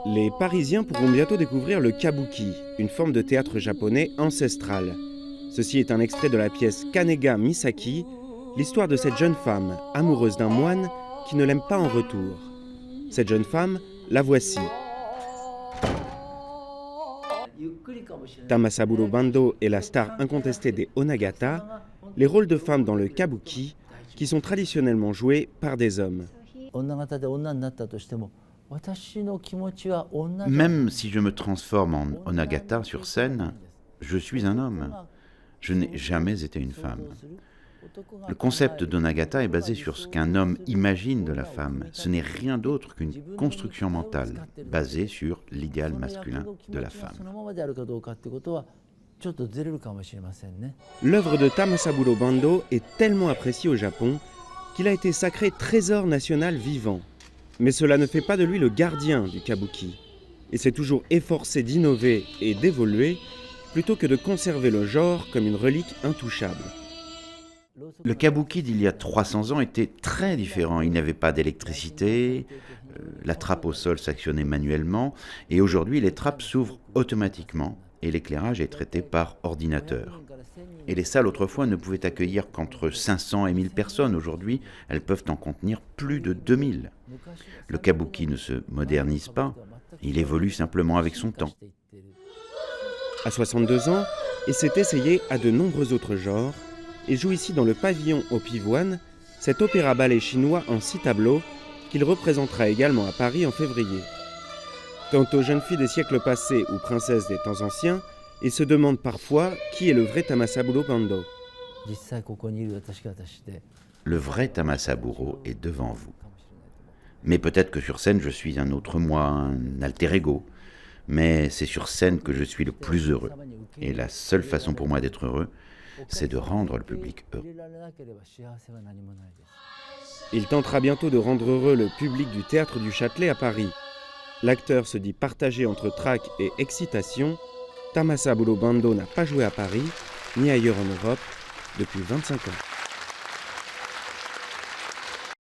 Les Parisiens pourront bientôt découvrir le kabuki, une forme de théâtre japonais ancestral. Ceci est un extrait de la pièce Kanega Misaki, l'histoire de cette jeune femme, amoureuse d'un moine qui ne l'aime pas en retour. Cette jeune femme, la voici. Tamasaburo Bando est la star incontestée des Onagata, les rôles de femmes dans le kabuki, qui sont traditionnellement joués par des hommes. Même si je me transforme en Onagata sur scène, je suis un homme. Je n'ai jamais été une femme. Le concept d'Onagata est basé sur ce qu'un homme imagine de la femme. Ce n'est rien d'autre qu'une construction mentale basée sur l'idéal masculin de la femme. L'œuvre de Tamasaburo Bando est tellement appréciée au Japon qu'il a été sacré trésor national vivant. Mais cela ne fait pas de lui le gardien du kabuki. Il s'est toujours efforcé d'innover et d'évoluer plutôt que de conserver le genre comme une relique intouchable. Le kabuki d'il y a 300 ans était très différent. Il n'y avait pas d'électricité, la trappe au sol s'actionnait manuellement, et aujourd'hui les trappes s'ouvrent automatiquement et l'éclairage est traité par ordinateur. Et les salles autrefois ne pouvaient accueillir qu'entre 500 et 1000 personnes. Aujourd'hui, elles peuvent en contenir plus de 2000. Le kabuki ne se modernise pas, il évolue simplement avec son temps. À 62 ans, il s'est essayé à de nombreux autres genres et joue ici dans le pavillon au Pivoine, cet opéra-ballet chinois en 6 tableaux qu'il représentera également à Paris en février. Quant aux jeunes filles des siècles passés ou princesses des temps anciens, ils se demandent parfois qui est le vrai Tamasaburo Bando. Le vrai Tamasaburo est devant vous. Mais peut-être que sur scène je suis un autre moi, un alter ego. Mais c'est sur scène que je suis le plus heureux. Et la seule façon pour moi d'être heureux, c'est de rendre le public heureux. Il tentera bientôt de rendre heureux le public du Théâtre du Châtelet à Paris. L'acteur se dit partagé entre trac et excitation. Tamasaburo Bando n'a pas joué à Paris, ni ailleurs en Europe, depuis 25 ans.